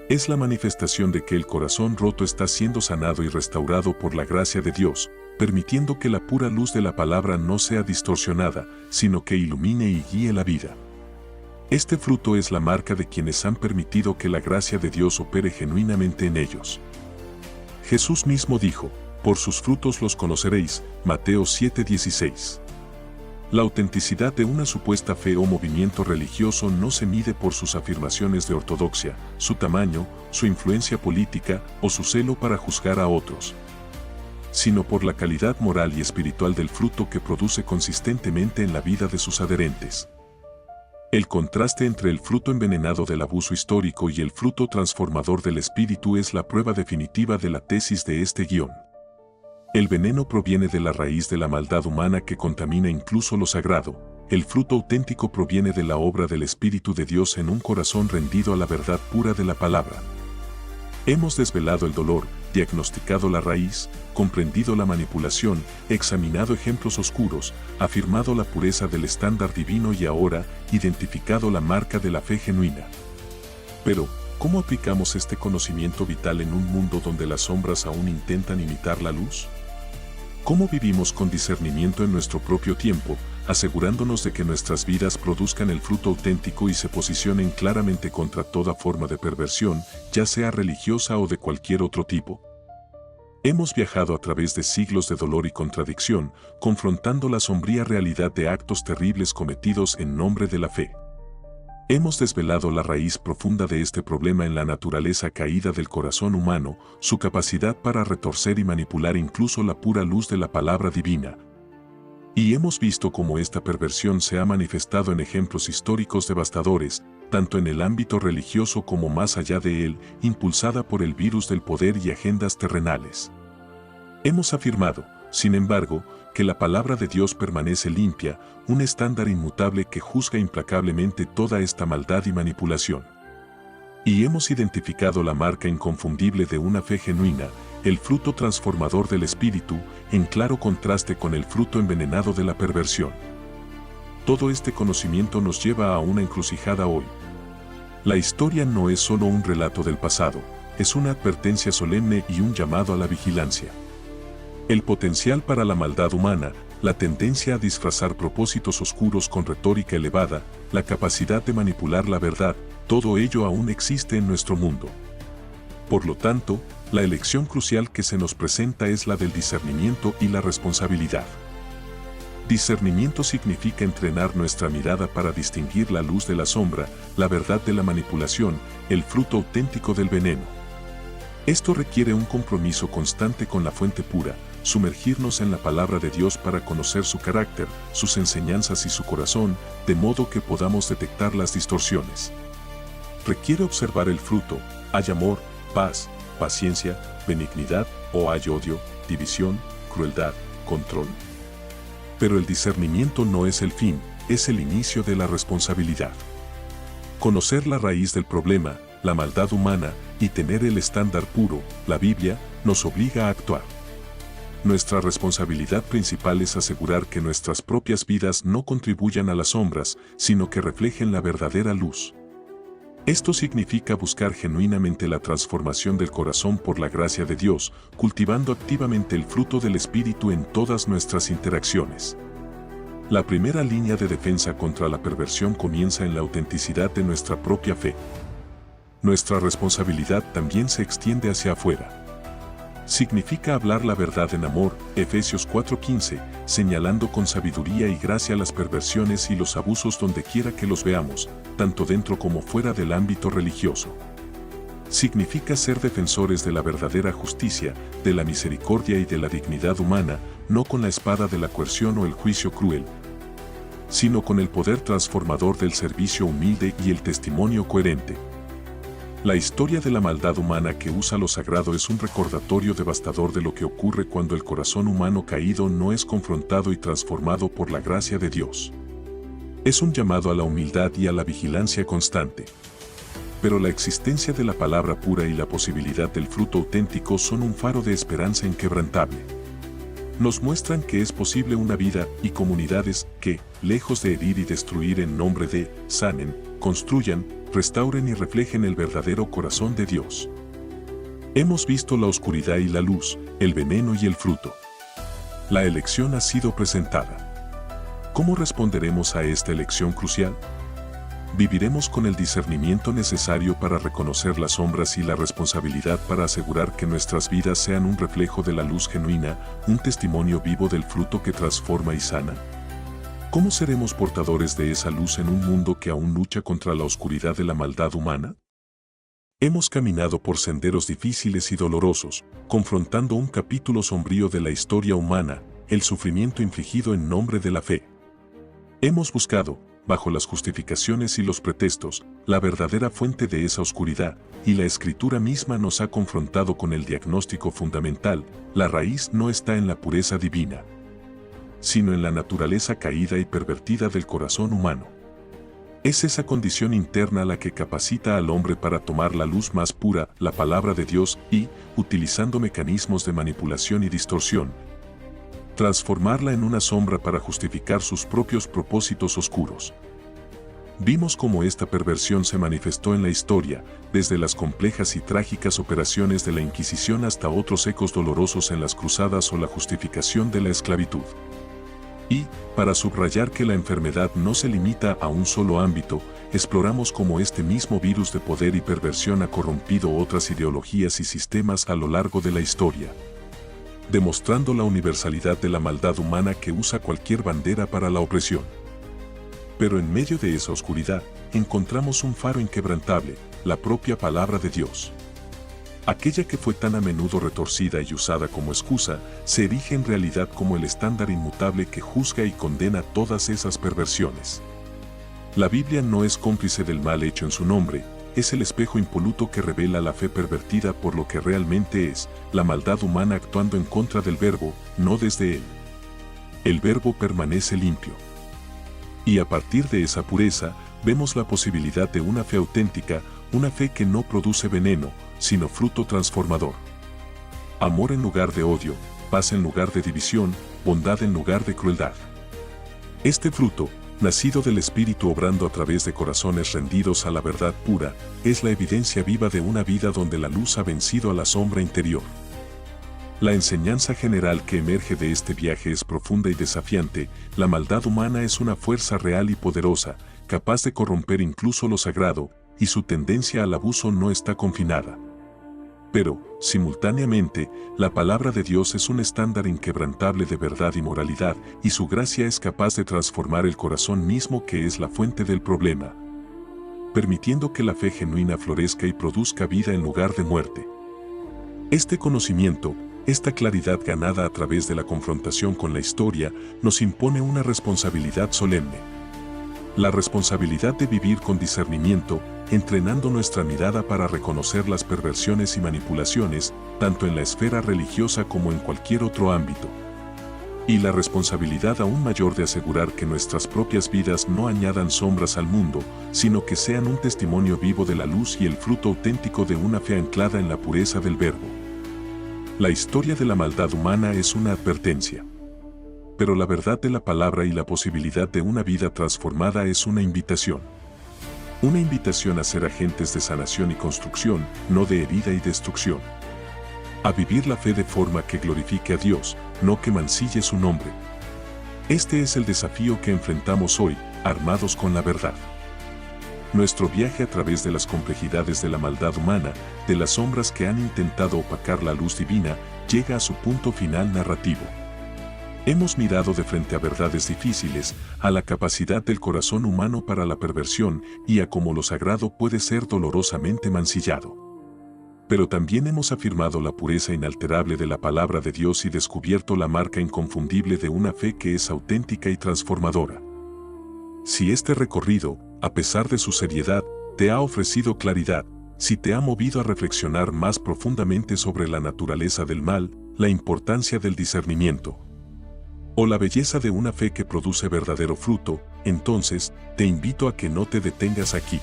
Es la manifestación de que el corazón roto está siendo sanado y restaurado por la gracia de Dios, permitiendo que la pura luz de la palabra no sea distorsionada, sino que ilumine y guíe la vida. Este fruto es la marca de quienes han permitido que la gracia de Dios opere genuinamente en ellos. Jesús mismo dijo: por sus frutos los conoceréis, Mateo 7:16. La autenticidad de una supuesta fe o movimiento religioso no se mide por sus afirmaciones de ortodoxia, su tamaño, su influencia política o su celo para juzgar a otros. sino por la calidad moral y espiritual del fruto que produce consistentemente en la vida de sus adherentes. El contraste entre el fruto envenenado del abuso histórico y el fruto transformador del espíritu es la prueba definitiva de la tesis de este guión. El veneno proviene de la raíz de la maldad humana que contamina incluso lo sagrado. El fruto auténtico proviene de la obra del Espíritu de Dios en un corazón rendido a la verdad pura de la palabra. Hemos desvelado el dolor, diagnosticado la raíz, comprendido la manipulación, examinado ejemplos oscuros, afirmado la pureza del estándar divino y ahora identificado la marca de la fe genuina. Pero, ¿cómo aplicamos este conocimiento vital en un mundo donde las sombras aún intentan imitar la luz? ¿Cómo vivimos con discernimiento en nuestro propio tiempo, asegurándonos de que nuestras vidas produzcan el fruto auténtico y se posicionen claramente contra toda forma de perversión, ya sea religiosa o de cualquier otro tipo? Hemos viajado a través de siglos de dolor y contradicción, confrontando la sombría realidad de actos terribles cometidos en nombre de la fe. Hemos desvelado la raíz profunda de este problema en la naturaleza caída del corazón humano, su capacidad para retorcer y manipular incluso la pura luz de la palabra divina. Y hemos visto cómo esta perversión se ha manifestado en ejemplos históricos devastadores, tanto en el ámbito religioso como más allá de él, impulsada por el virus del poder y agendas terrenales. Hemos afirmado, sin embargo, que la palabra de Dios permanece limpia, un estándar inmutable que juzga implacablemente toda esta maldad y manipulación. Y hemos identificado la marca inconfundible de una fe genuina, el fruto transformador del Espíritu, en claro contraste con el fruto envenenado de la perversión. Todo este conocimiento nos lleva a una encrucijada hoy. La historia no es solo un relato del pasado, es una advertencia solemne y un llamado a la vigilancia. El potencial para la maldad humana, la tendencia a disfrazar propósitos oscuros con retórica elevada, la capacidad de manipular la verdad, todo ello aún existe en nuestro mundo. Por lo tanto, la elección crucial que se nos presenta es la del discernimiento y la responsabilidad. Discernimiento significa entrenar nuestra mirada para distinguir la luz de la sombra, la verdad de la manipulación, el fruto auténtico del veneno. Esto requiere un compromiso constante con la fuente pura, sumergirnos en la palabra de Dios para conocer su carácter, sus enseñanzas y su corazón, de modo que podamos detectar las distorsiones. Requiere observar el fruto, hay amor, paz, paciencia, benignidad, o hay odio, división, crueldad, control. Pero el discernimiento no es el fin, es el inicio de la responsabilidad. Conocer la raíz del problema, la maldad humana, y tener el estándar puro, la Biblia, nos obliga a actuar. Nuestra responsabilidad principal es asegurar que nuestras propias vidas no contribuyan a las sombras, sino que reflejen la verdadera luz. Esto significa buscar genuinamente la transformación del corazón por la gracia de Dios, cultivando activamente el fruto del Espíritu en todas nuestras interacciones. La primera línea de defensa contra la perversión comienza en la autenticidad de nuestra propia fe. Nuestra responsabilidad también se extiende hacia afuera. Significa hablar la verdad en amor, Efesios 4:15, señalando con sabiduría y gracia las perversiones y los abusos donde quiera que los veamos, tanto dentro como fuera del ámbito religioso. Significa ser defensores de la verdadera justicia, de la misericordia y de la dignidad humana, no con la espada de la coerción o el juicio cruel, sino con el poder transformador del servicio humilde y el testimonio coherente. La historia de la maldad humana que usa lo sagrado es un recordatorio devastador de lo que ocurre cuando el corazón humano caído no es confrontado y transformado por la gracia de Dios. Es un llamado a la humildad y a la vigilancia constante. Pero la existencia de la palabra pura y la posibilidad del fruto auténtico son un faro de esperanza inquebrantable. Nos muestran que es posible una vida y comunidades que, lejos de herir y destruir en nombre de, sanen, construyan, restauren y reflejen el verdadero corazón de Dios. Hemos visto la oscuridad y la luz, el veneno y el fruto. La elección ha sido presentada. ¿Cómo responderemos a esta elección crucial? Viviremos con el discernimiento necesario para reconocer las sombras y la responsabilidad para asegurar que nuestras vidas sean un reflejo de la luz genuina, un testimonio vivo del fruto que transforma y sana. ¿Cómo seremos portadores de esa luz en un mundo que aún lucha contra la oscuridad de la maldad humana? Hemos caminado por senderos difíciles y dolorosos, confrontando un capítulo sombrío de la historia humana, el sufrimiento infligido en nombre de la fe. Hemos buscado, bajo las justificaciones y los pretextos, la verdadera fuente de esa oscuridad, y la Escritura misma nos ha confrontado con el diagnóstico fundamental: la raíz no está en la pureza divina, sino en la naturaleza caída y pervertida del corazón humano. Es esa condición interna la que capacita al hombre para tomar la luz más pura, la palabra de Dios, y, utilizando mecanismos de manipulación y distorsión, transformarla en una sombra para justificar sus propios propósitos oscuros. Vimos cómo esta perversión se manifestó en la historia, desde las complejas y trágicas operaciones de la Inquisición hasta otros ecos dolorosos en las cruzadas o la justificación de la esclavitud. Y, para subrayar que la enfermedad no se limita a un solo ámbito, exploramos cómo este mismo virus de poder y perversión ha corrompido otras ideologías y sistemas a lo largo de la historia, demostrando la universalidad de la maldad humana que usa cualquier bandera para la opresión. Pero en medio de esa oscuridad, encontramos un faro inquebrantable, la propia palabra de Dios. Aquella que fue tan a menudo retorcida y usada como excusa, se erige en realidad como el estándar inmutable que juzga y condena todas esas perversiones. La Biblia no es cómplice del mal hecho en su nombre, es el espejo impoluto que revela la fe pervertida por lo que realmente es, la maldad humana actuando en contra del Verbo, no desde él. El Verbo permanece limpio. Y a partir de esa pureza, vemos la posibilidad de una fe auténtica, una fe que no produce veneno, sino fruto transformador. Amor en lugar de odio, paz en lugar de división, bondad en lugar de crueldad. Este fruto, nacido del Espíritu obrando a través de corazones rendidos a la verdad pura, es la evidencia viva de una vida donde la luz ha vencido a la sombra interior. La enseñanza general que emerge de este viaje es profunda y desafiante: la maldad humana es una fuerza real y poderosa, capaz de corromper incluso lo sagrado, y su tendencia al abuso no está confinada. Pero, simultáneamente, la palabra de Dios es un estándar inquebrantable de verdad y moralidad, y su gracia es capaz de transformar el corazón mismo que es la fuente del problema, permitiendo que la fe genuina florezca y produzca vida en lugar de muerte. Este conocimiento, esta claridad ganada a través de la confrontación con la historia, nos impone una responsabilidad solemne. La responsabilidad de vivir con discernimiento, entrenando nuestra mirada para reconocer las perversiones y manipulaciones, tanto en la esfera religiosa como en cualquier otro ámbito. Y la responsabilidad aún mayor de asegurar que nuestras propias vidas no añadan sombras al mundo, sino que sean un testimonio vivo de la luz y el fruto auténtico de una fe anclada en la pureza del Verbo. La historia de la maldad humana es una advertencia. Pero la verdad de la palabra y la posibilidad de una vida transformada es una invitación. Una invitación a ser agentes de sanación y construcción, no de herida y destrucción. A vivir la fe de forma que glorifique a Dios, no que mancille su nombre. Este es el desafío que enfrentamos hoy, armados con la verdad. Nuestro viaje a través de las complejidades de la maldad humana, de las sombras que han intentado opacar la luz divina, llega a su punto final narrativo. Hemos mirado de frente a verdades difíciles, a la capacidad del corazón humano para la perversión y a cómo lo sagrado puede ser dolorosamente mancillado. Pero también hemos afirmado la pureza inalterable de la palabra de Dios y descubierto la marca inconfundible de una fe que es auténtica y transformadora. Si este recorrido, a pesar de su seriedad, te ha ofrecido claridad, si te ha movido a reflexionar más profundamente sobre la naturaleza del mal, la importancia del discernimiento, o la belleza de una fe que produce verdadero fruto, entonces, te invito a que no te detengas aquí.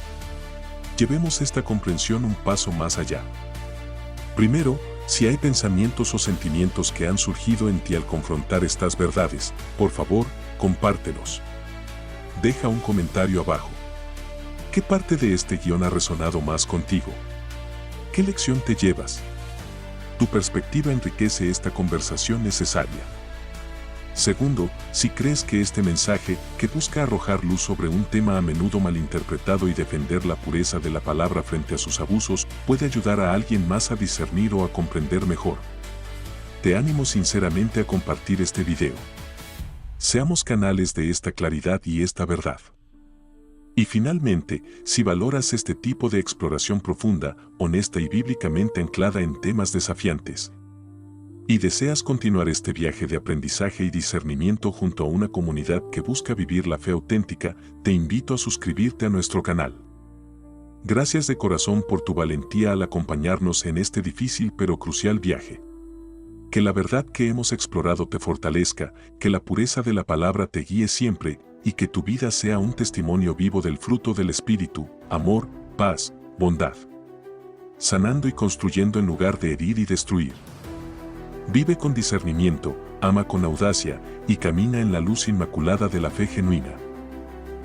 Llevemos esta comprensión un paso más allá. Primero, si hay pensamientos o sentimientos que han surgido en ti al confrontar estas verdades, por favor, compártelos. Deja un comentario abajo. ¿Qué parte de este guión ha resonado más contigo? ¿Qué lección te llevas? Tu perspectiva enriquece esta conversación necesaria. Segundo, si crees que este mensaje, que busca arrojar luz sobre un tema a menudo malinterpretado y defender la pureza de la palabra frente a sus abusos, puede ayudar a alguien más a discernir o a comprender mejor, te animo sinceramente a compartir este video. Seamos canales de esta claridad y esta verdad. Y finalmente, si valoras este tipo de exploración profunda, honesta y bíblicamente anclada en temas desafiantes, y deseas continuar este viaje de aprendizaje y discernimiento junto a una comunidad que busca vivir la fe auténtica, te invito a suscribirte a nuestro canal. Gracias de corazón por tu valentía al acompañarnos en este difícil pero crucial viaje. Que la verdad que hemos explorado te fortalezca, que la pureza de la palabra te guíe siempre, y que tu vida sea un testimonio vivo del fruto del Espíritu, amor, paz, bondad. Sanando y construyendo en lugar de herir y destruir. Vive con discernimiento, ama con audacia, y camina en la luz inmaculada de la fe genuina.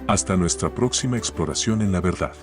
Hasta nuestra próxima exploración en la verdad.